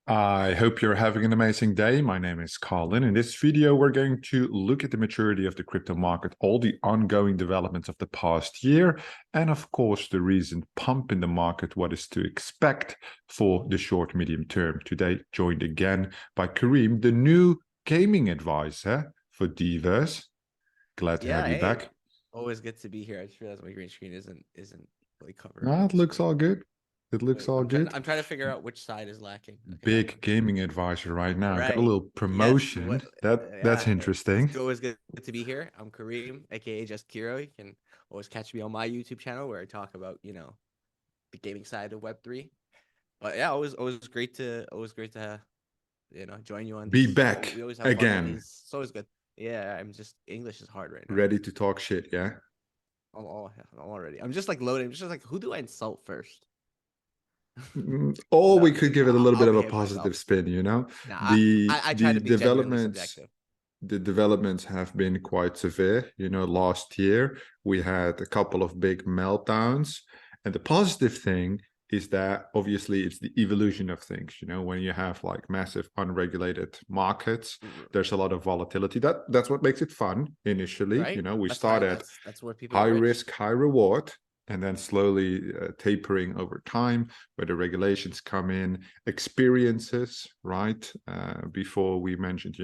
I hope you're having an amazing day. My name is Colin. In this video, we're going to look at the maturity of the crypto market, all the ongoing developments of the past year, and of course, the recent pump in the market, what is to expect for the short, medium term. Today, joined again by Karim, the new gaming advisor for Divas. Glad to have you Hey, back. always good to be here. I just realized my green screen isn't really covering Ah, the it looks screen. all good. It looks Wait, all good. I'm trying to figure out which side is lacking. Okay, that Big one. gaming advisor right now. Got a Right. little Yes. promotion. What? That's Yeah. It's interesting. always good to be here. I'm Kareem, aka Just Kiro. You can always catch me on my YouTube channel where I talk about the gaming side of Web3. But yeah, always great to join you on Be these. back We always have fun on again. these. It's always good. Yeah, I'm just English is hard right now. Ready to talk shit, yeah? I'm already. I'm just like loading. I'm just like, who do I insult first? Or No, we I'm could kidding. give it a little bit I'll of a behave myself. positive spin, you know? Nah, The I try the to be genuinely developments subjective. the developments have been quite severe. Last year we had a couple of big meltdowns. And the positive thing is that obviously it's the evolution of things. When you have like massive unregulated markets, there's a lot of volatility. That's what makes it fun initially. Right? We That's start how at that's where people high get rich. risk, high reward, and then slowly tapering over time, where the regulations come in, experiences, right? Before we mentioned,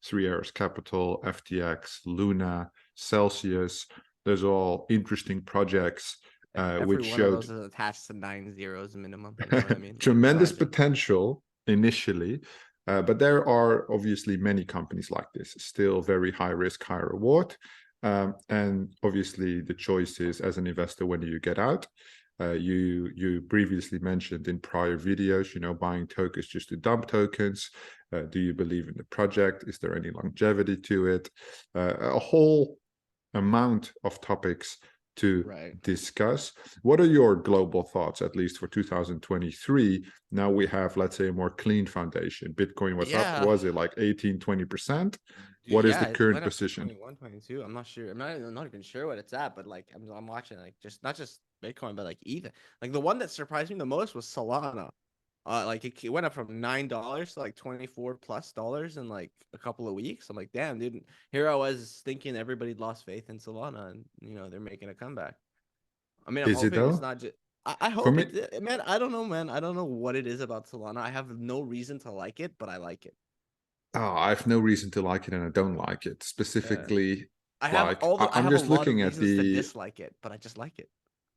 Three Arrows Capital, FTX, Luna, Celsius. Those are all interesting projects, Every which one of showed those is attached to 9 zeros minimum. You know what I mean? Like tremendous imagine. potential initially. But there are obviously many companies like this, still very high risk, high reward. And obviously the choice is, as an investor, when do you get out? You previously mentioned in prior videos, buying tokens just to dump tokens. Do you believe in the project? Is there any longevity to it? A whole amount of topics to Right. discuss. What are your global thoughts, at least for 2023? Now we have, let's say, a more clean foundation. Bitcoin was up, Yeah. was it like 18-20%? Dude, What is yeah, the it current went up to position? 21, 22. I'm not sure. I'm not even sure what it's at, but like I'm watching like just not just Bitcoin, but like Ether. Like the one that surprised me the most was Solana. Like it went up from $9 to like 24 plus dollars in like a couple of weeks. I'm like, damn, dude. Here I was thinking everybody lost faith in Solana, and they're making a comeback. I mean, I'm Is it hoping it's though? not just. I For hope me, it, man. I don't know, man. I don't know what it is about Solana. I have no reason to like it, but I like it. I have no reason to like it and I don't like it. Yeah. Specifically, I have like all the. I I'm have a just lot looking of at reasons to the dislike it, but I just like it.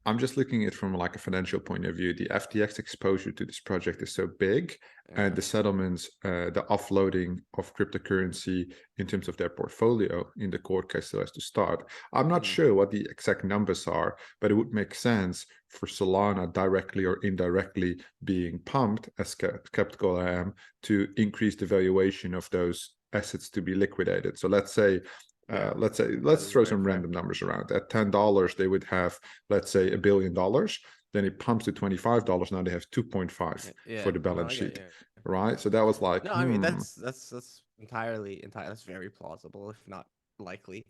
I'm just looking at it from like a financial point of view. The FTX exposure to this project is so big, and Yeah. the settlements, the offloading of cryptocurrency in terms of their portfolio in the court case still has to start. I'm not Mm. sure what the exact numbers are, but it would make sense for Solana directly or indirectly being pumped, as skeptical I am, to increase the valuation of those assets to be liquidated. So Yeah. That let's is throw very some fair. random numbers around. At $10, they would have, let's say, $1 billion. Then it pumps to $25. Now they have 2.5 for Yeah. the No, balance I get sheet, you. right? So that was like, No, I mean that's entirely that's very plausible, if not likely.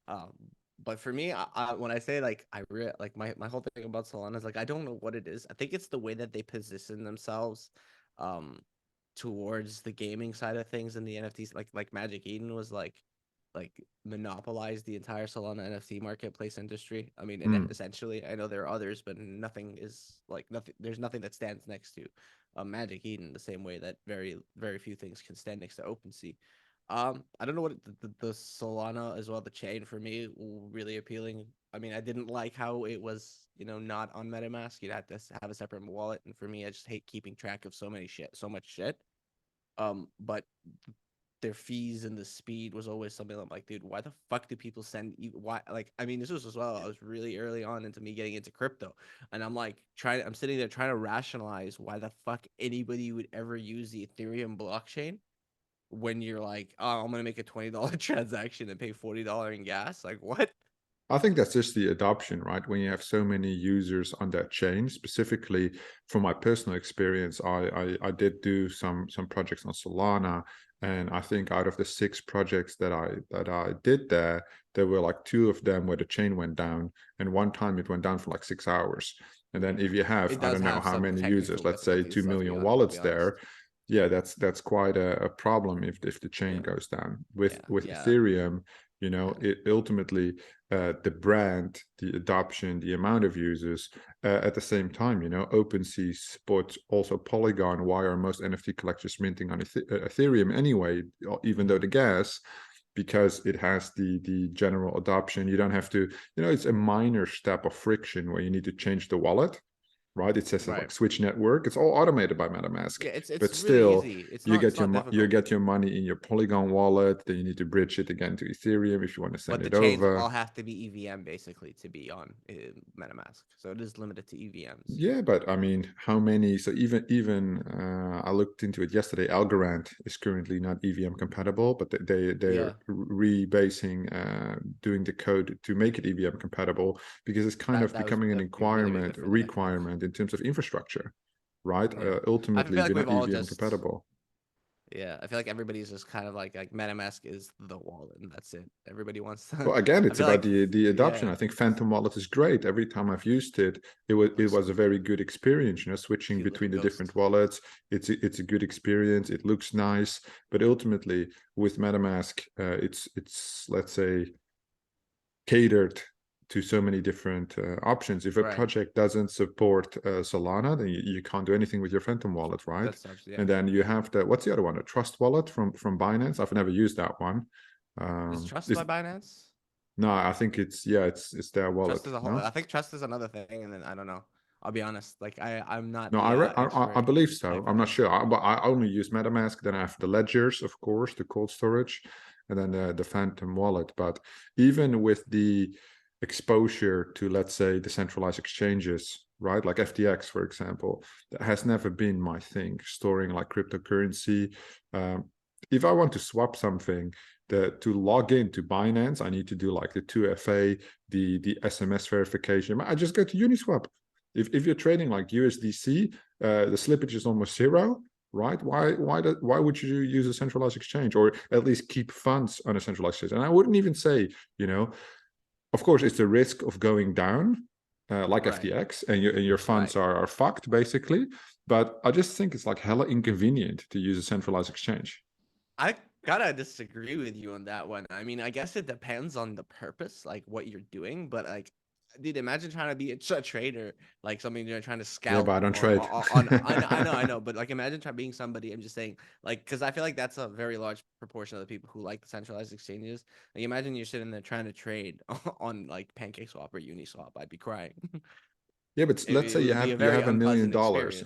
Um, but for me, when I say like like my whole thing about Solana is like I don't know what it is. I think it's the way that they position themselves, um, towards the gaming side of things and the NFTs. Like Magic Eden was like monopolized the entire Solana NFT marketplace industry. I mean, hmm, essentially, I know there are others, but nothing is like nothing. There's nothing that stands next to Magic Eden the same way that very few things can stand next to OpenSea. I don't know what the Solana as well. The chain for me really appealing. I mean, I didn't like how it was, not on MetaMask. You'd have to have a separate wallet, and for me, I just hate keeping track of so much shit. But their fees and the speed was always something I'm like, dude, why the fuck do people send you? Why? Like, I mean, this was as well. I was really early on into me getting into crypto, and I'm sitting there trying to rationalize why the fuck anybody would ever use the Ethereum blockchain when you're like, oh, I'm gonna make a $20 transaction and pay $40 in gas. Like, what? I think that's just the adoption, right? When you have so many users on that chain, specifically from my personal experience, I did do some projects on Solana, and I think out of the 6 projects that I did there were like 2 of them where the chain went down, and one time it went down for like 6 hours. And then if you have, It I does don't know have how some many technical users, let's say 2 difficulties. million Let's wallets be there, honest. yeah, that's quite a problem if the chain Yeah, goes down. yeah, With yeah, Ethereum, you know, yeah. it ultimately the brand, the adoption, the amount of users, at the same time, you know, OpenSea supports also Polygon. Why are most NFT collectors minting on Ethereum anyway, even though the gas? Because it has the general adoption. You don't have to, you know, it's a minor step of friction where you need to change the wallet, right? It says Right. like switch network. It's all automated by MetaMask, Yeah, it's but really still, easy. It's you not get you difficult. get your money in your Polygon wallet. Then you need to bridge it again to Ethereum if you want to But send the it chains over. all have to be EVM basically to be on MetaMask. So it is limited to EVMs. Yeah, but I mean, how many? So even I looked into it yesterday. Algorand is currently not EVM compatible, but they're Yeah, rebasing, doing the code to make it EVM compatible because it's kind of becoming an that'd be really, really good for the next move. requirement in terms of infrastructure, right? Yeah. I Ultimately, feel if like you're we've not all EVM just compatible. yeah, I feel like everybody's just kind of like MetaMask is the wallet and that's it. Everybody wants to Well, again, I it's feel about like the adoption. yeah, I think Phantom Wallet is great. Every time I've used it, it looks was a very good experience. You know, switching cute between looking the different ghost. wallets, it's a good experience. It looks nice, but ultimately with MetaMask, it's let's say catered to so many different options. If a Right. project doesn't support Solana, then you can't do anything with your Phantom Wallet, right? That sucks. Yeah. And then you have the what's the other one? A Trust Wallet from Binance. I've never used that one. Is Trust Is by Binance? no, I think it's yeah, it's their Trust wallet. is a whole. No, I think trust is another thing, and then I don't know. I'll be honest. Like I'm not no, the I expert believe so. type I'm not thing. sure. But I only use MetaMask. Then I have the ledgers, of course, the cold storage, and then the Phantom wallet. But even with the exposure to, let's say, decentralized exchanges, right, like FTX, for example, that has never been my thing. Storing like cryptocurrency. Um, if I want to swap something, to log in to Binance, I need to do like the 2FA, the SMS verification. I just go to Uniswap. If you're trading like USDC, the slippage is almost zero, right? Why would you use a centralized exchange, or at least keep funds on a centralized exchange? And I wouldn't even say, you know, of course, it's the risk of going down, like Right. FTX, and your Right. funds are fucked basically. But I just think it's like hella inconvenient to use a centralized exchange. I gotta disagree with you on that one. I mean, I guess it depends on the purpose, like what you're doing. But like, dude, imagine trying to be a trader, like something you're trying to Yeah, but scalp I don't on, trade. on. I know. But like, imagine trying being somebody. I'm just saying, like, because I feel like that's a very large proportion of the people who like the centralized exchanges. Like, imagine you're sitting there trying to trade on like PancakeSwap or Uniswap. I'd be crying. Yeah, but let's It say would be a you very have unpleasant $1 million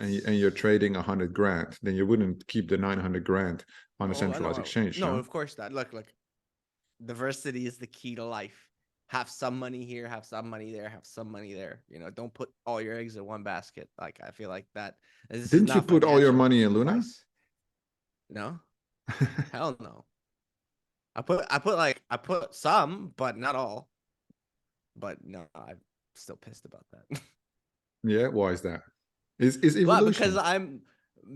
and you're experience. trading 100 grand, then you wouldn't keep the 900 grand on a Oh, centralized exchange, no, no? of course not. Look, diversity is the key to life. Have some money here, have some money there, have some money there. You know, don't put all your eggs in one basket. Like I feel like that. This is Didn't you not put all your financial money in Luna? advice. No, hell no. I put some, but not all. But no, I'm still pissed about that. Yeah, why is that? Is Well, because evolution. I'm,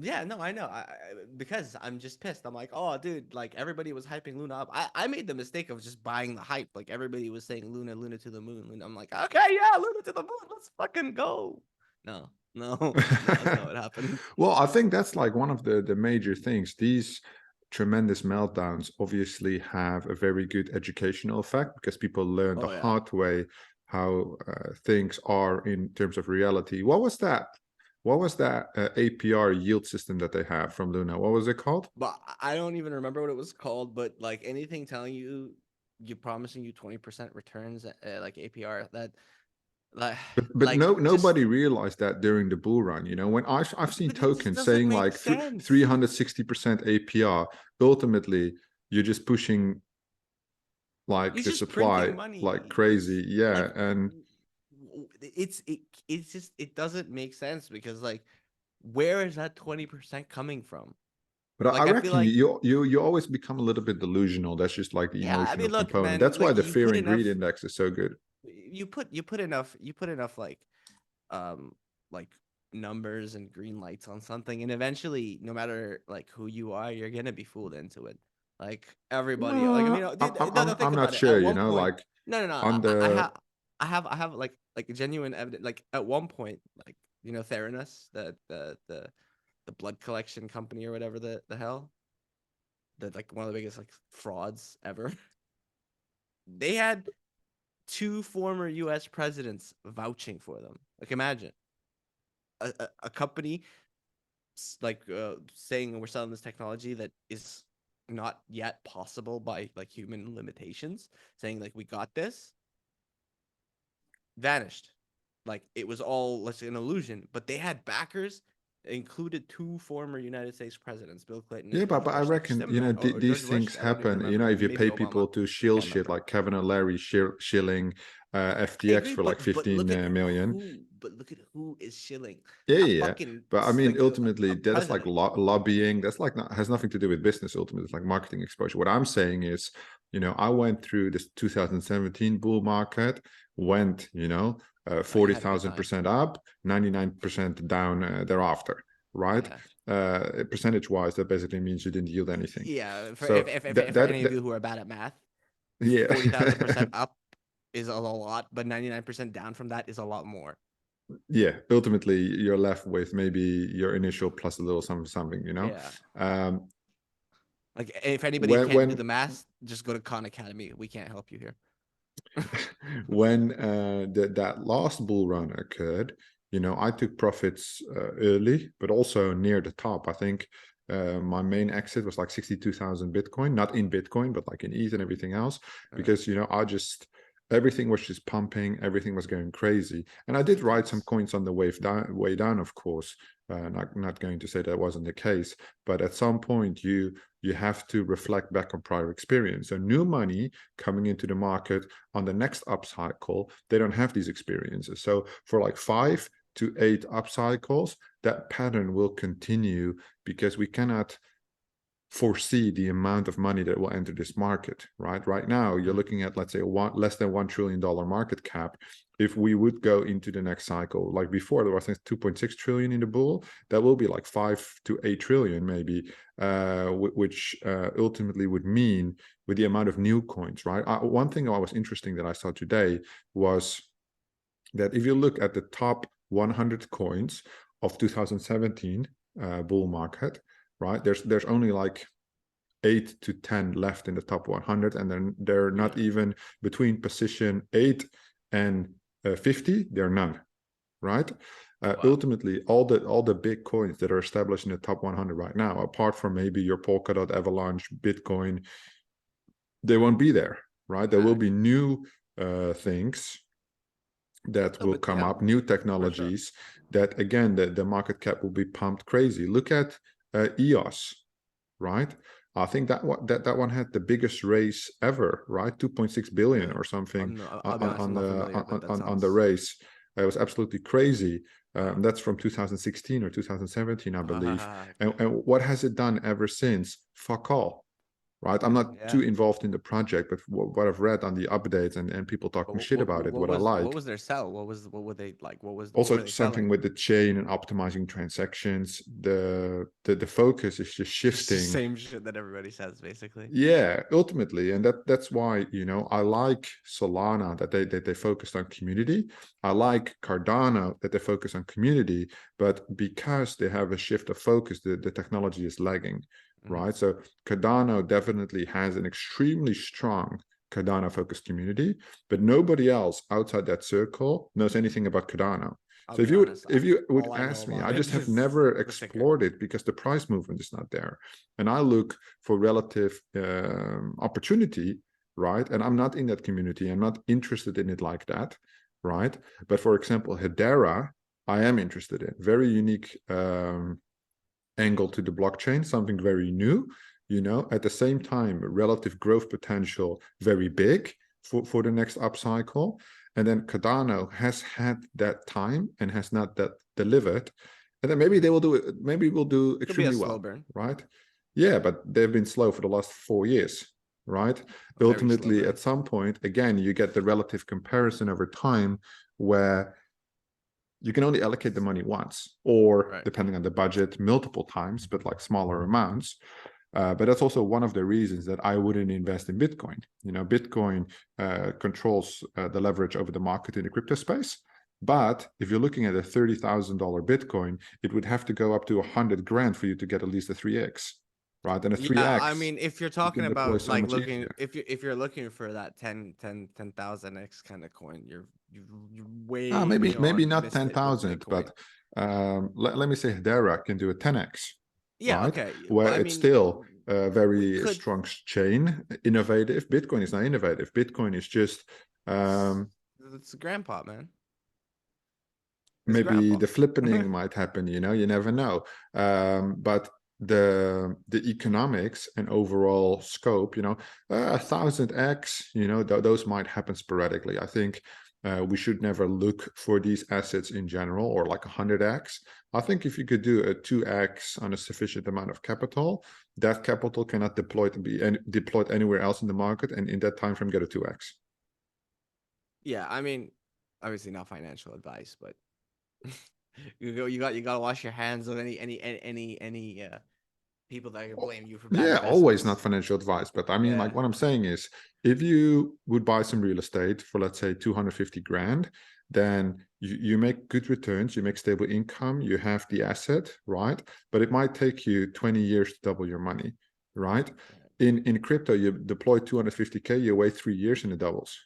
yeah, no, I know. Because I'm just pissed. I'm like, oh, dude, like everybody was hyping Luna up. I made the mistake of just buying the hype. Like everybody was saying Luna, Luna to the moon. Luna. I'm like, okay, yeah, Luna to the moon. Let's fucking go. No, no, no, that's not what happened. Well, I think that's like one of the major things. These tremendous meltdowns obviously have a very good educational effect because people learn the Oh yeah. hard way how things are in terms of reality. What was that? What was that APR yield system that they have from Luna? What was it called? But I don't even remember what it was called. But like anything telling you, you promising you 20% returns, like APR, that like But like just nobody realized that during the bull run. You know, when I've seen but it just tokens doesn't saying make like sense. 360% APR, ultimately you're just pushing like He's the just supply printing like money. crazy. Like Yeah, and it's just it doesn't make sense because like where is that 20% coming from? but I Like I feel reckon like you always become a little bit delusional. That's just like the yeah, I emotional mean look, component. man, That's why like the you fear put and greed enough index is so good. you put enough um like numbers and green lights on something and eventually no matter like who you are, you're gonna be fooled into it. Like everybody like I mean No, dude, no, no, think I'm not about it. At sure. You one know, point like no, on the I have like genuine evidence. Like at one point, like you know, Theranos, the the blood collection company or whatever the hell, that like one of the biggest like frauds ever. They had 2 former U.S. presidents vouching for them. Like imagine a company like saying we're selling this technology that is not yet possible by like human limitations, saying like we got this, vanished. Like it was all let's say an illusion, but they had backers. Included 2 former United States presidents, Bill Clinton Yeah, and but I George W. reckon, Or these George Bush. things I don't even happen. remember. If you Maybe pay Obama. people to I shill can't shit remember. like Kevin and Larry shilling I FTX agree, for like but 15 look at million. who. But look at who is shilling Yeah, a yeah, yeah. fucking But I mean, like ultimately, a that is like president. lobbying. That's like not, has nothing to do with business. Ultimately, it's like marketing exposure. What I'm saying is, I went through this 2017 bull market, went, Oh, you had a good time. 40,000% up, 99% down thereafter, right? Yeah. Percentage wise, that basically means you didn't yield anything. Yeah. For So for any of you who are bad at math, yeah. 40,000% up is a lot, but 99% down from that is a lot more. Yeah, ultimately you're left with maybe your initial plus a little something, Yeah. um Like if anybody when can't do when the math, just go to Khan Academy. We can't help you here. when that last bull run occurred, I took profits early, but also near the top. I think my main exit was like 62,000 Bitcoin, not in Bitcoin, but like in ETH and everything else, because I just everything was just pumping, everything was going crazy, and I did Makes ride some sense. coins on the way down, of course. Not going to say that wasn't the case, but at some point you have to reflect back on prior experience. So new money coming into the market on the next upcycle, they don't have these experiences. So for like 5 to 8 upcycles, that pattern will continue because we cannot foresee the amount of money that will enter this market, right? Right now, you're looking at, let's say, less than $1 trillion market cap. If we would go into the next cycle, like before, there was 2.6 trillion in the bull, that will be like 5 to 8 trillion maybe, which ultimately would mean with the amount of new coins, right? One thing that was interesting that I saw today was that if you look at the top 100 coins of 2017 bull market, right? There's only like 8 to 10 left in the top 100, and then they're not even between position 8 and 50. They're none, right? Wow. Ultimately, all the big coins that are established in the top 100 right now, apart from maybe your Polkadot, Avalanche, Bitcoin, they won't be there, right? There will be new things that will come up, new technologies that, again, the market cap will be pumped crazy. Look at EOS, right? I think that one had the biggest raise ever, right? 2.6 billion or something I'll be honest, I'm not familiar, but that on the sounds race. It was absolutely crazy. That's from 2016 or 2017, I believe. And what has it done ever since? Fuck all. Right, I'm not too involved in the project, but what I've read on the updates and people talking shit about it, what I like. What was their sell? What were they like? What were Also they something selling? with the chain and optimizing transactions. The focus is just Just the shifting. same shit that everybody says, basically. Yeah, ultimately, and that's why I like Solana that they focused on community. I like Cardano that they focus on community, but because they have a shift of focus, the technology is lagging, right? So Cardano definitely has an extremely strong Cardano focused community, but nobody else outside that circle knows anything about Cardano. I'll So be honest. if you would All I know ask me, about I just it have is never the ticker. explored it because the price movement is not there, and I look for relative opportunity, right? And I'm not in that community. I'm not interested in it like that, right? But for example, Hydra, I am interested in. Very unique angle to the blockchain, something very new. At the same time, relative growth potential very big for the next upcycle. And then Cardano has had that time and has not that delivered. And then maybe they will do it. Maybe we'll do Could be a extremely slow well, burn. right? Yeah, but they've been slow for the last 4 years, right? A very slow Ultimately, burn. at some point, again, you get the relative comparison over time where you can only allocate the money once, or Right. depending on the budget, multiple times, but like smaller amounts. But that's also one of the reasons that I wouldn't invest in Bitcoin. Bitcoin controls the leverage over the market in the crypto space. But if you're looking at a $30,000 Bitcoin, it would have to go up to 100 grand for you to get at least a 3x, right? And a Yeah, I 3x mean, if you're you talking can deploy about so like much looking, easier. if you're looking for that 10,000x kind of coin, you're Ah, way maybe beyond not missed it with 10,000, Bitcoin. but let me say Hydra can do a 10x, Yeah, right? okay. Where I it's mean, still a we very could. strong chain, innovative. Bitcoin is not innovative. Bitcoin is just It's, um, it's grandpa, man. It's maybe grandpa. the flippening might happen, you never know. But the economics and overall scope, 1,000x, those might happen sporadically. I think we should never look for these assets in general, or like 100x. I think if you could do a 2x on a sufficient amount of capital, that capital cannot be deployed anywhere else in the market, and in that time frame get a 2x. Yeah, I mean, obviously not financial advice, but you got to wash your hands of any people that can blame you for bad Yeah, always not investments. financial advice. But I mean, like Yeah, what I'm saying is, if you would buy some real estate for, let's say, 250 grand, then you make good returns, you make stable income, you have the asset, right? But it might take you 20 years to double your money, right? In crypto, you deploy 250K, you wait 3 years and it doubles,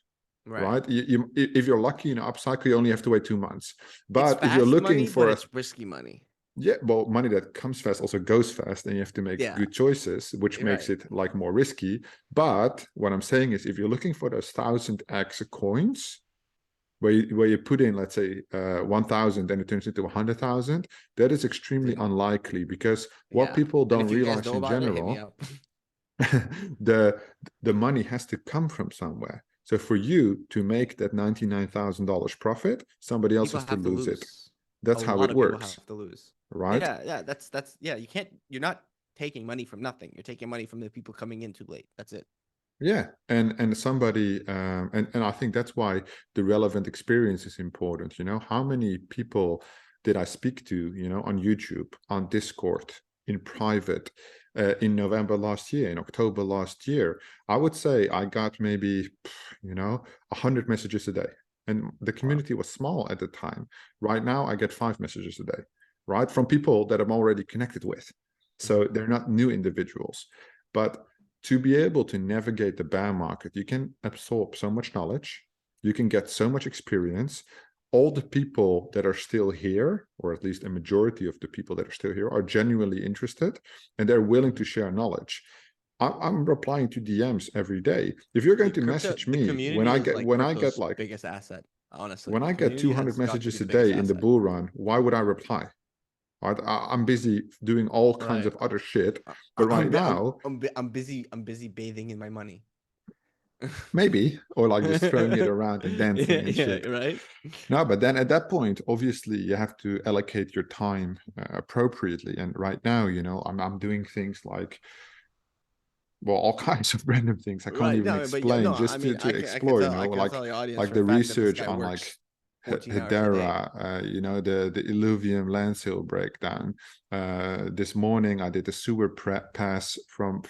right. right? If you're lucky in an upcycle, you only have to wait 2 months. It's But if you're fast looking money, but for a it's risky money. yeah, well, money that comes fast also goes fast, and you have to make Yeah, good choices, which you're makes right. it like more risky. But what I'm saying is, if you're looking for those 1,000x coins, where you put in, let's say, 1,000, and it turns into 100,000, that is extremely unlikely, because what Yeah. people And don't if you guys realize know in about it, hit me general, up. the the money has to come from somewhere. So for you to make that $99,000 profit, somebody else People has to have to lose it. lose. A That's how lot it of people works, have to lose. right? Yeah, yeah, that's yeah, you can't you're not taking money from nothing. You're taking money from the people coming in too late. That's it. Yeah, and somebody and I think that's why the relevant experience is important. How many people did I speak to, on YouTube, on Discord, in private, in November last year, in October last year? I would say I got maybe, 100 messages a day, and the Wow. community was small at the time. Right now, I get 5 messages a day, right, from people that I'm already connected with. So Hmm. they're not new individuals, but to be able to navigate the bear market, you can absorb so much knowledge, you can get so much experience. All the people that are still here, or at least a majority of the people that are still here, are genuinely interested, and they're willing to share knowledge. I'm replying to DMs every day. If you're going Dude, to crypto, message the me community is like crypto's like biggest asset. Honestly, when I get community 200 has got to be messages the a biggest day in the asset. bull run, why would I reply? I'm busy doing all kinds Right. of other shit. I- But right now, I'm busy. I'm busy bathing in my money. maybe, or like just throwing it around and dancing Yeah, and yeah, shit. right. No, but then at that point, obviously, you have to allocate your time appropriately. And right now, I'm doing things like, well, all kinds of random things I can't Right. even No, but yeah, explain, no. I just to mean, to I can explore, tell the audience like for a the fact that this research guy on like works 14 hours a day. Hydra, the Illuvium land sale breakdown. This morning I did a sewer pass from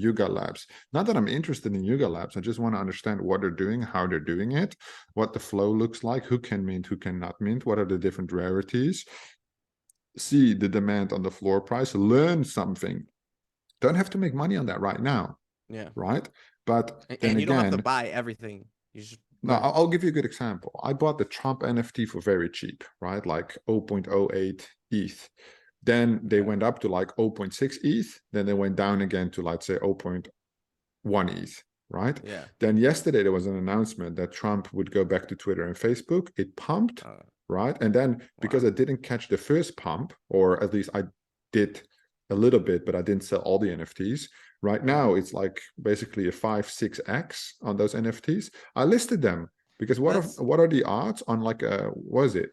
Yuga Labs. Not that I'm interested in Yuga Labs, I just want to understand what they're doing, how they're doing it, what the flow looks like, who can mint, who cannot mint, what are the different rarities, see the demand on the floor price, learn something. Don't have to make money on that right now, Yeah, right? But then and you don't have to again, buy everything. You just no, learn. I'll give you a good example. I bought the Trump NFT for very cheap, right? Like 0.08 ETH. Then they Okay. went up to like 0.6 ETH. Then they went down again to, let's say, zero point 0.1 ETH, right? Yeah. Then yesterday there was an announcement that Trump would go back to Twitter and Facebook. It pumped, Uh, right? And then because wow. I didn't catch the first pump, or at least I did a little bit, but I didn't sell all the NFTs. Right Mm. now, it's like basically a 5-6x on those NFTs. I listed them because That's what are the odds on like a, what is it?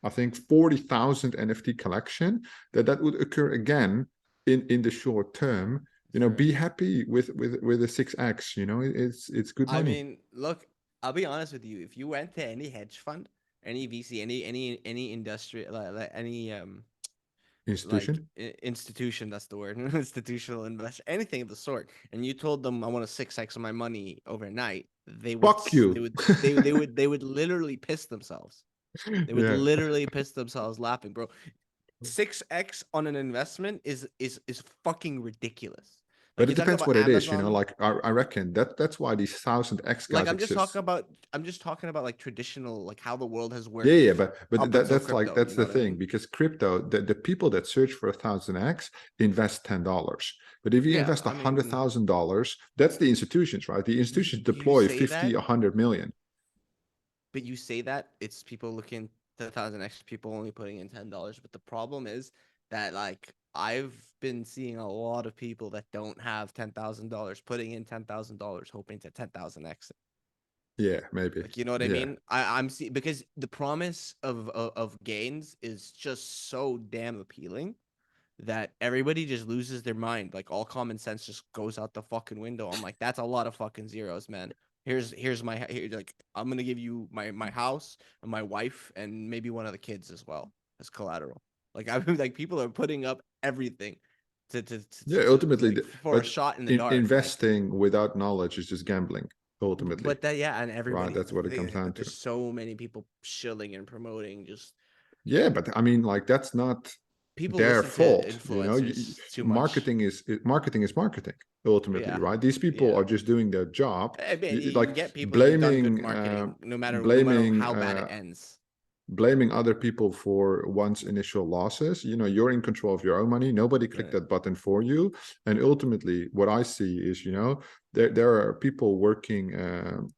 I think 40,000 NFT collection that would occur again in the short term. true. Be happy with a 6x. It's good I money. mean, look, I'll be honest with you. If you went to any hedge fund, any VC, any industry, like any like Institution. institution, that's the word, institutional investor, anything of the sort, and you told them I want a 6x of my money overnight, they would Fuck you. they would literally piss themselves. They would Yeah, literally piss themselves laughing, bro. 6x on an investment is fucking ridiculous. but Like it you talk depends about what it is, you know. Amazon. Like I reckon that's why these 1000x Like guys exist. I'm just talking about like traditional, like how the world has Yeah, worked yeah, but up until that's like crypto. that's You know the what I thing mean? because crypto, the people that search for 1000x invest $10. But if you Yeah, invest a I hundred mean, thousand dollars, that's the institutions, right? The institutions you deploy say 50, that, 100 million. but you say that it's people looking to 1000x, people only putting in $10. But the problem is that like I've been seeing a lot of people that don't have $10,000 putting in $10,000 hoping to 10,000x. Yeah, maybe. Like you know what I Yeah, mean? I'm see because the promise of gains is just so damn appealing that everybody just loses their mind. Like all common sense just goes out the fucking window. I'm like, that's a lot of fucking zeros, man. Here's my like I'm gonna give you my house and my wife and maybe one of the kids as well as collateral. Like I mean, like people are putting up everything yeah. to Ultimately, like for a but shot in the dark. Like investing without knowledge is just gambling. Ultimately, but that yeah, and right? everybody That's what it comes like down that to. there's so many people shilling and promoting just Yeah, but I mean, like that's not people their listen to fault, you know. influencers too much. Marketing is marketing ultimately, Yeah. right? These people Yeah. are just doing their job. I mean, you can Like get people who've done good blaming marketing no matter blaming how bad it ends. blaming other people for one's initial losses. You know, you're in control of your own money. Nobody clicked Right. that button for you. And ultimately, what I see is, you know, there are people working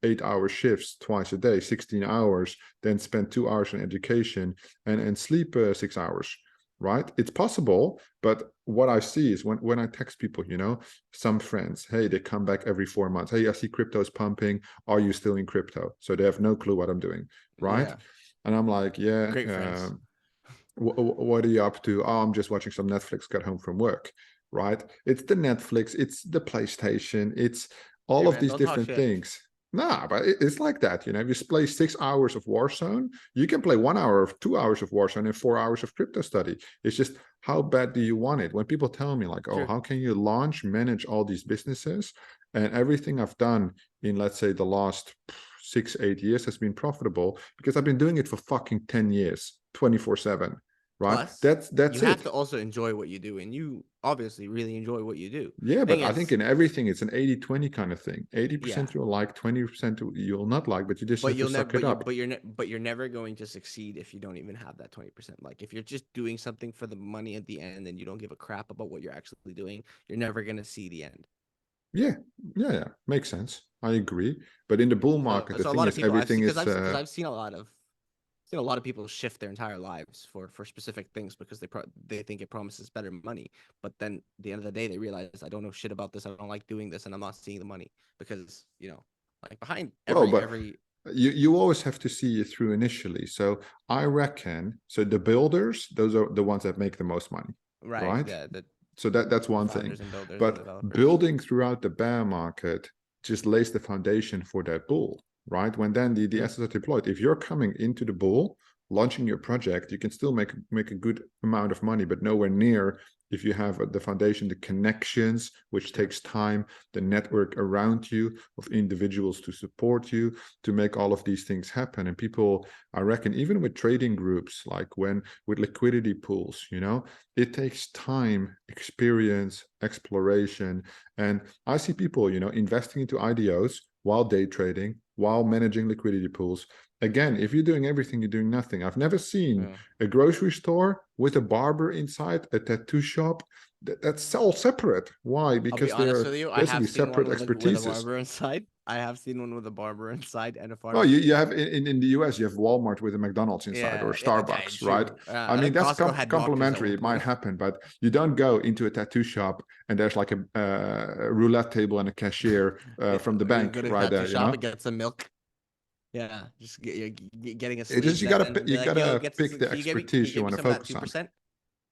8-hour shifts twice a day, 16 hours, then spend 2 hours in education and sleep 6 hours. Right? It's possible, but what I see is when I text people, you know, some friends, hey, they come back every 4 months. Hey, I see crypto's pumping. Are you still in crypto? So they have no clue what I'm doing, right? Yeah. And I'm like, yeah, Great friends. what are you up to? Oh, I'm just watching some Netflix, got home from work, right? It's the Netflix, it's the PlayStation, it's Hey all of man, these don't talk different shit. things. Nah, but it's like that, you know. If you play 6 hours of Warzone, you can play 1 hour of 2 hours of Warzone and 4 hours of crypto study. It's just how bad do you want it? When people tell me like, oh, True. how can you launch, manage all these businesses? And everything I've done in, let's say, the last 6, 8 years has been profitable because I've been doing it for fucking 10 years, 24/7, right? Plus, That's you have to it. also enjoy what you do, and you obviously really enjoy what you do. Yeah, Thing but I think is, in everything it's an 80-20 kind of thing. yeah, 80% you'll like, 20% you'll not like, but you just but have to you'll never, suck it up. but you're never going to succeed if you don't even have that 20%. Like if you're just doing something for the money at the end and you don't give a crap about what you're actually doing, you're never gonna see the end. Yeah, yeah, yeah. Makes sense. I agree. But in the bull market, the So a thing lot of is people I've everything seen is because I've seen a lot of people shift their entire lives for specific things because they think it promises better money, but then at the end of the day they realize I don't know shit about this, I don't like doing this, and I'm not seeing the money because like behind well, but every you always have to see it through initially. So I reckon so the builders, those are the ones that make the most money, right, right? yeah, So that's the one thing. founders and builders and But developers. building throughout the bear market just lays the foundation for that bull, right? When then the True. assets are deployed, if you're coming into the bull, launching your project, you can still make a good amount of money, but nowhere near if you have the foundation, the connections, which True. takes time, the network around you of individuals to support you, to make all of these things happen. And people, I reckon, even with trading groups, like when with liquidity pools, you know, it takes time, experience, exploration. And I see people, you know, investing into IDOs while day trading, while managing liquidity pools. Again, if you're doing everything, you're doing nothing. I've never seen Yeah. a grocery store with a barber inside, a tattoo shop. That's all separate. Why? I'll be Because honest they're with you, I basically have seen one separate with a expertises. barber inside. I have seen one with a barber inside and a Oh, you, pharmacy. you have in the US, you have Walmart with a McDonald's inside or Yeah, yeah, okay, Starbucks, right? true. I mean, that's Costco had doctors at complementary. one It might point. happen, but you don't go into a tattoo shop and there's like a roulette table and a cashier Yeah, from the you bank go to a right tattoo there, you shop know? and get some milk. Yeah, just getting a It sleeve just set and be you like, "Yo, gotta get pick some, the can you expertise you give me want to some of that focus two on. percent?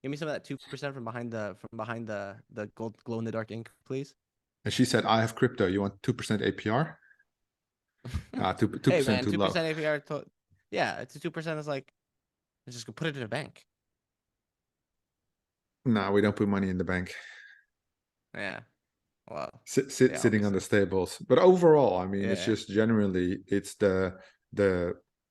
Give me some of that 2% from behind the gold glow in the dark ink, please." And she said, I have crypto. You want 2% APR? Ah, 2% Hey man, too two low. percent APR. Yeah, it's a 2% is like just go put it in a bank. No, we don't put money in the bank. Yeah, well, yeah, Sitting on obviously, the stables. But overall, I mean, it's yeah, just generally it's the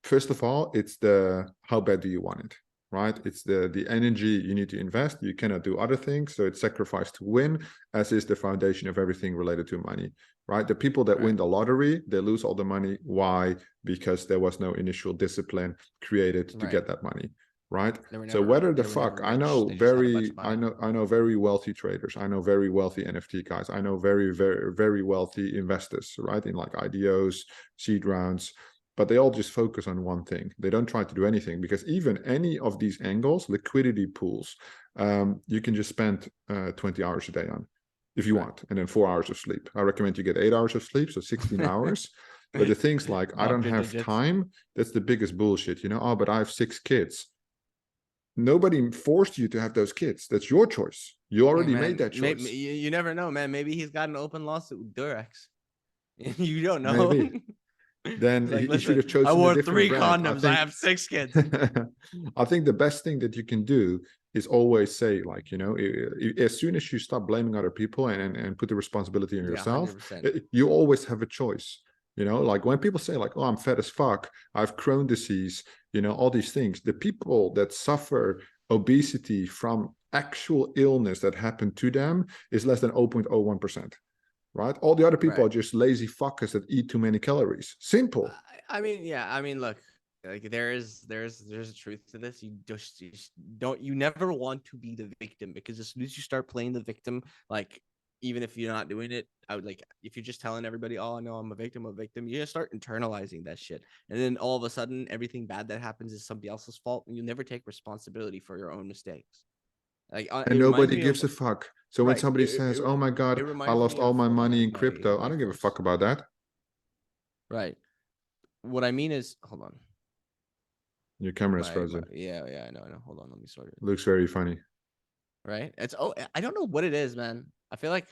first of all, it's the how bad do you want it, right? It's the energy you need to invest. You cannot do other things, so it's sacrifice to win, as is the foundation of everything related to money, right? The people that win the lottery, they lose all the money. Why? Because there was no initial discipline created to get that money, right? So whether the fuck, I know very wealthy traders, I know very wealthy NFT guys, I know very, very, very wealthy investors, right? In like IDOs, seed rounds, but they all just focus on one thing. They don't try to do anything, because even any of these angles, liquidity pools, you can just spend 20 hours a day on if you want, and then 4 hours of sleep. I recommend you get 8 hours of sleep, so 16 hours. But the things like, I don't have time, that's the biggest bullshit, you know? Oh, but I have 6 kids. Nobody forced you to have those kids. That's your choice. You already made that choice. You never know, man. Maybe he's got an open lawsuit with Durex. You don't know. Maybe. Then like, he should have chosen I wore a different 3 brand. condoms. I have 6 kids. I think the best thing that you can do is always say, like, you know, as soon as you stop blaming other people and put the responsibility on yourself, 100%. you always have a choice. You know, like when people say like, oh, I'm fat as fuck, I have Crohn's disease, you know, all these things, the people that suffer obesity from actual illness that happened to them is less than 0.01%. Right? All the other people are just lazy fuckers that eat too many calories. Simple. I mean, yeah. I mean, look, like there's a truth to this. You just don't. You never want to be the victim, because as soon as you start playing the victim, like even if you're not doing it, I would like if you're just telling everybody, oh no, I'm a victim, you just start internalizing that shit, and then all of a sudden, everything bad that happens is somebody else's fault, and you never take responsibility for your own mistakes. Like, and nobody gives a fuck. So when somebody says, oh my God, I lost all my money in crypto, I don't give a fuck about that. Right. What I mean is, hold on. Your camera is frozen. Yeah, I know. Hold on, let me sort it. Looks very funny. Right? I don't know what it is, man. I feel like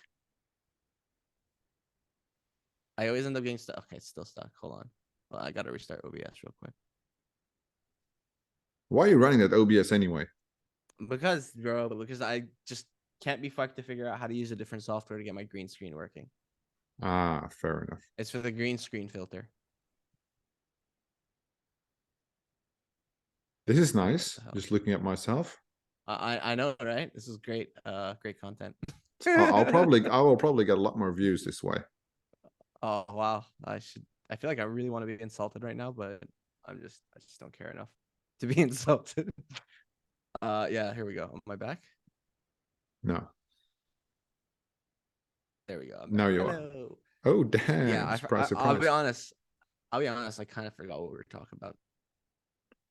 I always end up getting stuck. Okay, it's still stuck. Hold on. Well, I gotta restart OBS real quick. Why are you running that OBS anyway? Because I just can't be fucked to figure out how to use a different software to get my green screen working. Ah, fair enough. It's for the green screen filter. This is nice. Just looking at myself. I know, right? This is great. Great content. I will probably get a lot more views this way. Oh wow. I feel like I really want to be insulted right now, but I just don't care enough to be insulted. Yeah, here we go. Am I back? No. There we go. Now you are. Oh damn. Yeah, surprise. I'll be honest. I kind of forgot what we were talking about.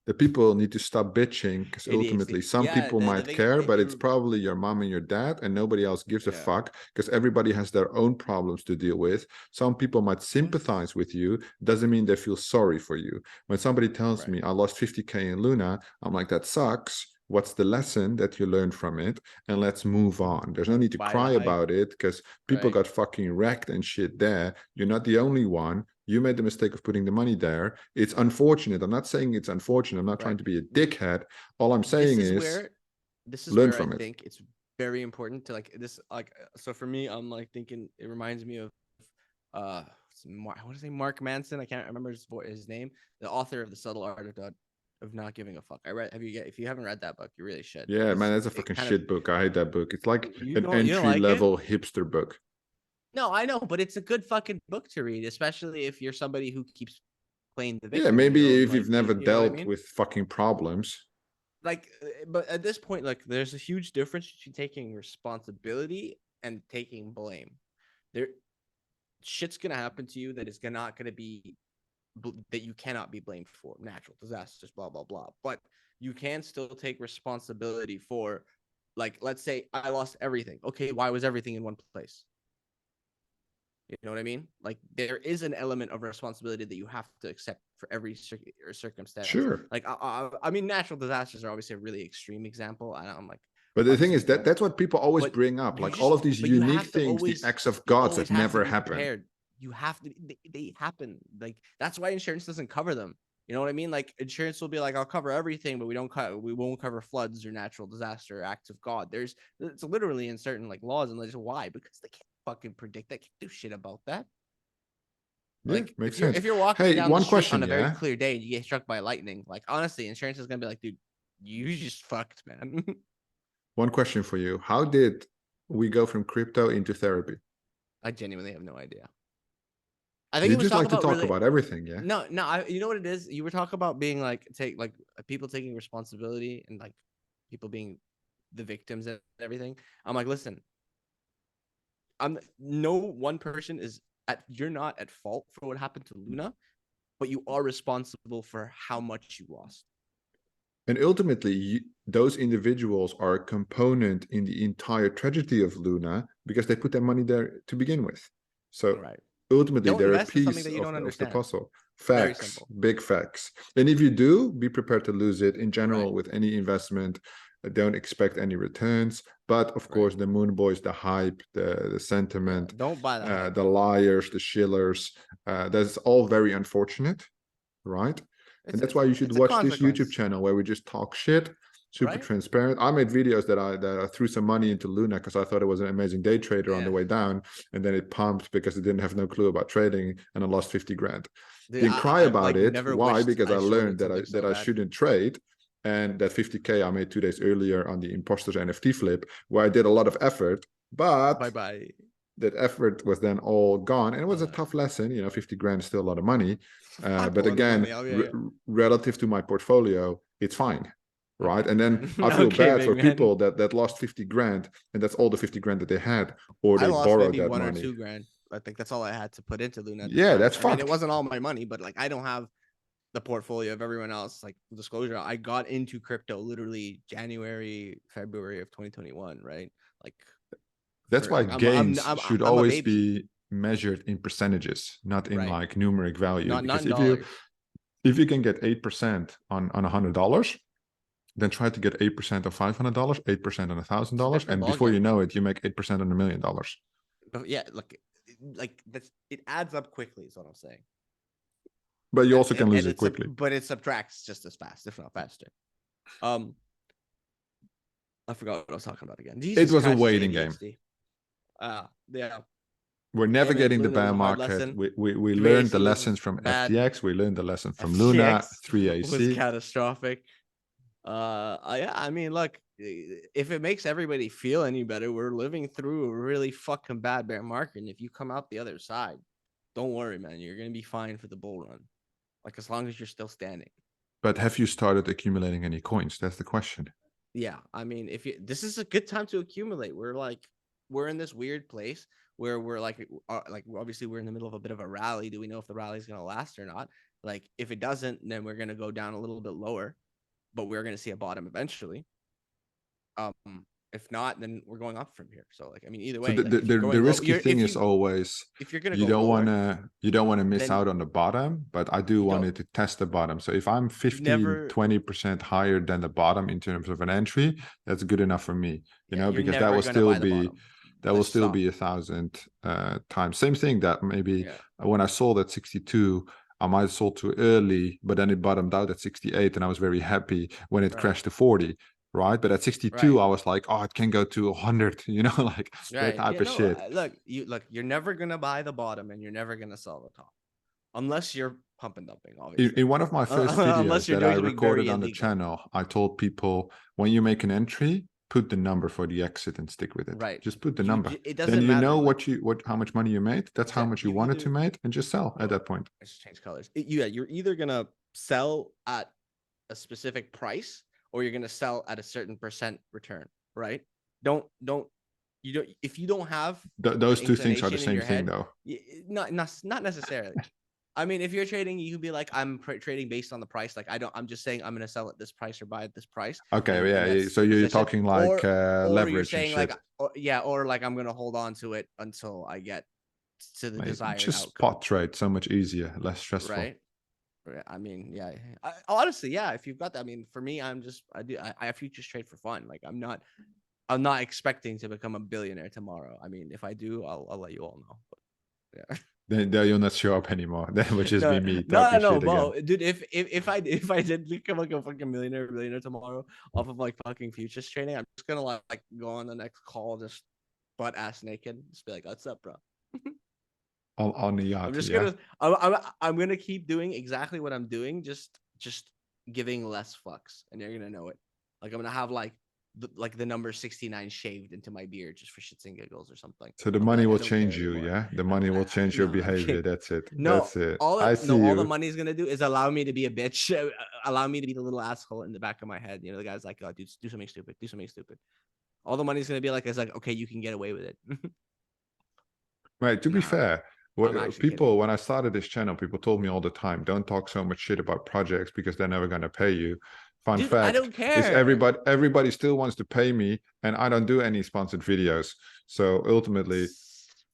The people need to stop bitching, because ultimately some people might care, but it's probably your mom and your dad, and nobody else gives a fuck, because everybody has their own problems to deal with. Some people might sympathize with you, doesn't mean they feel sorry for you. When somebody tells me I lost 50K in Luna, I'm like, that sucks. What's the lesson that you learned from it? And let's move on. There's no need to cry about it, because people got fucking wrecked and shit there. You're not the only one. You made the mistake of putting the money there. It's unfortunate. I'm not saying it's unfortunate. I'm not trying to be a dickhead. All I'm saying is learn from it. I think it's very important to so for me, I'm like thinking it reminds me of what is his name? Mark Manson. I can't remember his name. The author of The Subtle Art of Not Giving a Fuck. If you haven't read that book, you really should. Yeah, man, that's a fucking shit book. I hate that book. It's like an entry level hipster book. No, I know, but it's a good fucking book to read, especially if you're somebody who keeps playing the victim. Yeah, maybe if you've never dealt with fucking problems. Like, but at this point, like, there's a huge difference between taking responsibility and taking blame. Shit's gonna happen to you that is not gonna be that you cannot be blamed for. Natural disasters, blah blah blah. But you can still take responsibility for, like, let's say I lost everything. Okay, why was everything in one place? You know what I mean? Like, there is an element of responsibility that you have to accept for every circumstance. Sure. Like, I mean, natural disasters are obviously a really extreme example. And I'm like, but the thing is that's what people always bring up. Like all of these unique things, the acts of gods that never happen. You have to, they happen. Like, that's why insurance doesn't cover them. You know what I mean? Like, insurance will be like, I'll cover everything, but we won't cover floods or natural disaster or acts of God. It's literally in certain like laws and legislation. Why? Because they can't fucking predict that. Can't do shit about that. Yeah, Like makes if sense. you're walking Hey, down the one street question, on a very yeah. clear day and you get struck by lightning, like honestly, insurance is gonna be like, dude, you just fucked, man. One question for you. How did we go from crypto into therapy? I genuinely have no idea. I think You it was just talk like to about talk really about everything, yeah? no. You know what it is? You were talking about being like people taking responsibility and like people being the victims and everything. I'm like, listen, I'm no one person is at you're not at fault for what happened to Luna, but you are responsible for how much you lost. And ultimately, those individuals are a component in the entire tragedy of Luna because they put their money there to begin with. So Right. ultimately, Don't they're a invest in something piece that you don't of the understand. puzzle. Very Facts, simple. big facts. And if you do, be prepared to lose it. In Right. general, with any investment, don't expect any returns. But of Right. course, the moon boys, the hype, the Yeah. sentiment, Don't buy the hype. the liars, the shillers, that's all very unfortunate, right? And that's why you should It's a watch this YouTube consequence. channel where we just talk shit, super Right? transparent. I made videos that I threw some money into Luna because I thought it was an amazing day trader on the Yeah. way down, and then it pumped because it didn't have no clue about trading, and I lost 50 grand. Dude, Didn't cry I about like it. never Why? wished Because I I shorted learned that something so I bad. shouldn't trade. And that 50K I made 2 days earlier on the imposters NFT flip, where I did a lot of effort, Bye but bye. that effort was then all gone. And it was a tough lesson. 50 grand is still a lot of money. Fuck a But lot of again, money. Yeah. relative to my portfolio, it's fine. Right. Okay, And big then man. I feel Okay, bad for big man. people that lost 50 grand and that's all the 50 grand that they had, or I they lost borrowed maybe that one or money. 2 grand. I think that's all I had to put into Luna at the Yeah, time. that's I mean, it fucked. wasn't all my money, but like I don't have the portfolio of everyone else. Like disclosure, I got into crypto literally January, February of 2021, right? Like That's for why like gains should I'm a always baby, be measured in percentages, not in right? like numeric value. Not Because in dollars. if you can get 8% on $100, then try to get 8% of $500, 8% on It's a $1,000, different and ball before you game. know it, you make 8% on $1,000,000. But yeah, like that's it adds up quickly. Is what I'm saying. But you And also can lose it it's quickly. but it subtracts just as fast, if not faster. Um, I forgot what I was talking about again. It Jesus was a Christ, it's waiting game. ADHD. Yeah. We're Hey never man, getting the Luna was bear a hard market. lesson. We learned the 3AC was lessons from bad. FTX. We learned the lesson from Luna, FTX was 3AC. catastrophic. Yeah, I mean, look, if it makes everybody feel any better, we're living through a really fucking bad bear market. And if you come out the other side, don't worry, man. You're gonna be fine for the bull run. Like as long as you're still standing. But have you started accumulating any coins? That's the question. Yeah, I mean, if you this is a good time to accumulate. We're in this weird place where we're like obviously we're in the middle of a bit of a rally. Do we know if the rally is going to last or not? Like if it doesn't, then we're going to go down a little bit lower, but we're going to see a bottom eventually. If not, then we're going up from here. So like I mean, either So way, like if you're the going low, risky thing is always if you're going to go lower, you don't want to miss then out on the bottom, but I do you want don't it to test the bottom. So if I'm you 15, never 20% higher than the bottom in terms of an entry, that's good enough for me, yeah, you're because that never will going to still buy the be bottom. that will That's still stop. be 1,000 times. Same thing that maybe Yeah. when I sold at 62, I might have sold too early, but then it bottomed out at 68 and I was very happy when it Right. crashed to 40. Right. But at 62, Right. I was like, oh, it can go to 100, like that Right. type Yeah, of no, shit. look, you're never gonna buy the bottom and you're never gonna sell the top. Unless you're pump and dumping, In obviously. one of my first videos Unless you're that I doing something recorded very on the illegal. channel, I told people when you make an entry, put the number for the exit and stick with it. Right. Just put the number. It Then doesn't you matter. know Like what how much money you made. That's how exactly much you you wanted to either make, and just sell at oh, that point. I just changed colors. Yeah, you're either gonna sell at a specific price or you're gonna sell at a certain percent return, right? Don't you don't if you don't have an Those two things are the inclination in same your thing, head, though. not necessarily. I mean, if you're trading, you can be like, I'm trading based on the price. Like, I'm just saying I'm going to sell at this price or buy at this price, Okay, and yeah. that's So your you're position. talking like Or you're leverage and saying like, shit. or like I'm going to hold on to it until I get to the Mate, desired just outcome, spot trade, so much easier, less stressful. right? I mean, yeah. Honestly, yeah. If you've got that, I mean, for me, I futures trade for fun. Like, I'm not expecting to become a billionaire tomorrow. I mean, if I do, I'll let you all know. But, yeah. Then you'll not show up anymore. Then would just be No, me no, talking no, shit again. Bo, dude. If I did become like a fucking millionaire tomorrow off of like fucking futures trading, I'm just gonna like go on the next call just butt ass naked, just be like, "What's up, bro?" on the yacht. I'm just Yeah. I'm gonna keep doing exactly what I'm doing, just giving less fucks, and you're gonna know it. Like I'm gonna have like the number 69 shaved into my beard just for shits and giggles or something. So the I'll be money like, I will don't care change you. anymore. Yeah. The money will change your No, I'm behavior. kidding. That's it. No, That's it. I see all the you. money's gonna do is allow me to be a bitch, allow me to be the little asshole in the back of my head. You know, the guy's like, oh, dude, do something stupid, do something stupid. All the money's gonna be like, it's like, okay, you can get away with it. Right. To be Nah, fair, I'm actually kidding. when I started this channel, people told me all the time, don't talk so much shit about projects because they're never gonna pay you. Fun Dude, I fact don't is care. everybody still wants to pay me, and I don't do any sponsored videos. So ultimately,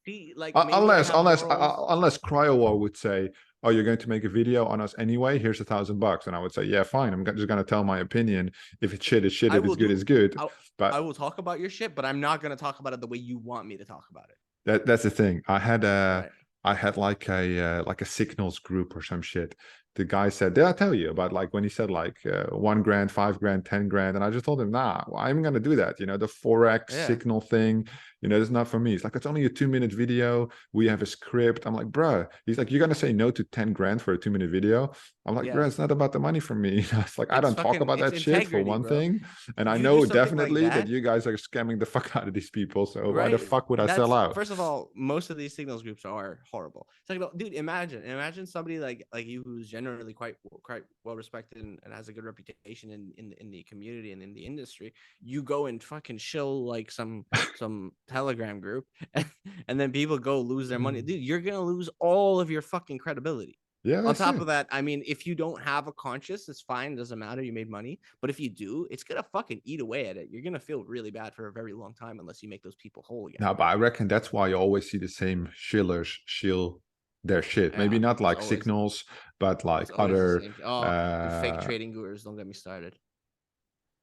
See, like maybe I unless have morals. unless CryoWar would say, "Oh, you're going to make a video on us anyway. Here's $1,000," and I would say, "Yeah, fine. Just going to tell my opinion. If it's shit, it's shit. I If will it's good, do it's good." I, I But will talk about your shit, but I'm not gonna talk about it the way you want me to talk about it. that's the thing. Right. I had like a signals group or some shit. The guy said, "Did I tell you about like when he said like 1 grand, 5 grand, 10 grand?" And I just told him, "Nah, I'm gonna do that. You know, the forex Yeah. signal thing. You know, it's not for me." It's like it's only a 2 minute video. We have a script. I'm like, bruh. He's like, "You're gonna say no to 10 grand for a 2 minute video?" I'm like, Yeah. bruh, it's not about the money for me. It's like I don't talk about It's that shit for integrity, one bro. thing, and I You do know something like definitely that that, you guys are scamming the fuck out of these people. So why the right? fuck would I sell That's out? first of all, most of these signals groups are horrible. It's like, dude, imagine somebody like you who's generally quite well respected and has a good reputation in the community and in the industry. You go and fucking shill like some Telegram group, and then people go lose their money, dude. You're gonna lose all of your fucking credibility. Yeah, On that's top it. of that, I mean, if you don't have a conscience, it's fine. It doesn't matter. You made money. But if you do, it's going to fucking eat away at it. You're going to feel really bad for a very long time unless you make those people whole again. No, but I reckon that's why you always see the same shillers shill their shit. Maybe Yeah, not it's like always signals, but like it's always the other same. Oh, the fake uh trading gurus, don't get me started.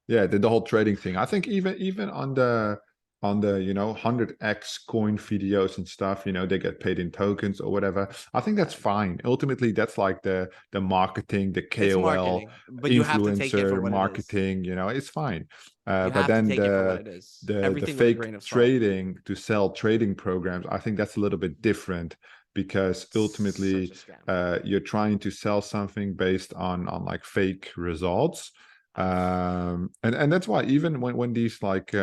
yeah, the whole trading thing. I think even on the 100x coin videos and stuff, they get paid in tokens or whatever. I think that's Yeah. fine. Ultimately, that's like the marketing, the It's KOL marketing, but you have to take it for influencer what it is. marketing, it's fine. You But have to then take it for what it is. the Everything with a fake grain of salt. trading to sell trading programs, I think that's a little bit different because Such ultimately a scam. you're trying to sell something based on like fake results. And that's why even when these like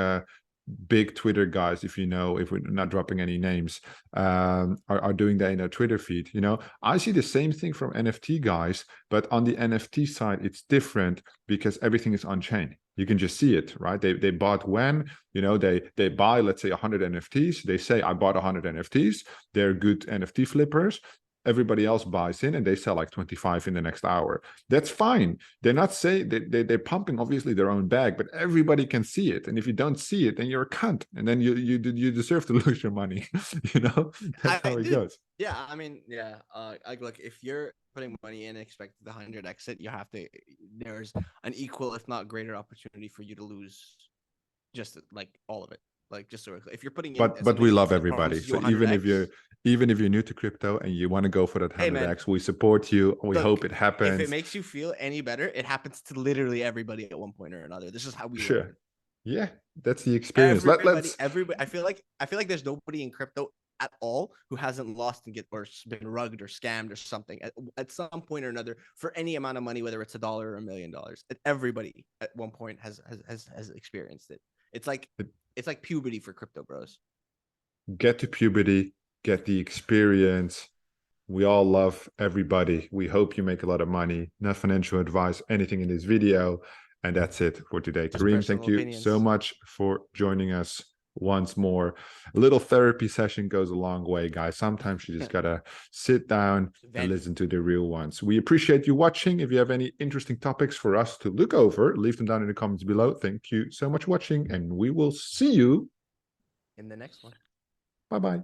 big Twitter guys, if we're not dropping any names, are doing that in their Twitter feed, I see the same thing from NFT guys, but on the NFT side it's different because everything is on chain. You can just see it, right? They bought when, they buy, let's say, 100 NFTs. They say, I bought 100 NFTs. They're good NFT flippers. Everybody else buys in and they sell like 25 in the next hour. That's fine. They're not saying they're pumping obviously their own bag, but everybody can see it. And if you don't see it, then you're a cunt, and then you deserve to lose your money. That's how it Dude, goes. yeah, I mean, yeah. Look, if you're putting money in and expect the 100 exit, you have to. There's an equal, if not greater, opportunity for you to lose just like all of it. Like just so if you're putting in But we somebody love that everybody. promises you So even if 100x, you're new to crypto and you want to go for that hey man, 100x, we support you. We hope look, it if it happens. makes you feel any better, it happens to literally everybody at one point or another. This is how we learn. Sure. Yeah, that's the experience. Everybody. I feel like there's nobody in crypto at all who hasn't lost and been rugged or scammed or something at some point or another for any amount of money, whether it's $1 or $1,000,000. Everybody at one point has experienced it. It's like puberty for crypto bros. get to puberty, get the experience. We all love everybody. We hope you make a lot of money. Not financial advice, anything in this video. And that's it for today. Just Karim, thank personal you so opinions. much for joining us once more. A little therapy session goes a long way, guys. Sometimes you just gotta sit down and Vent. listen to the real ones. We appreciate you watching. If you have any interesting topics for us to look over, leave them down in the comments below. Thank you so much for watching, and we will see you. In the next one. Bye-bye.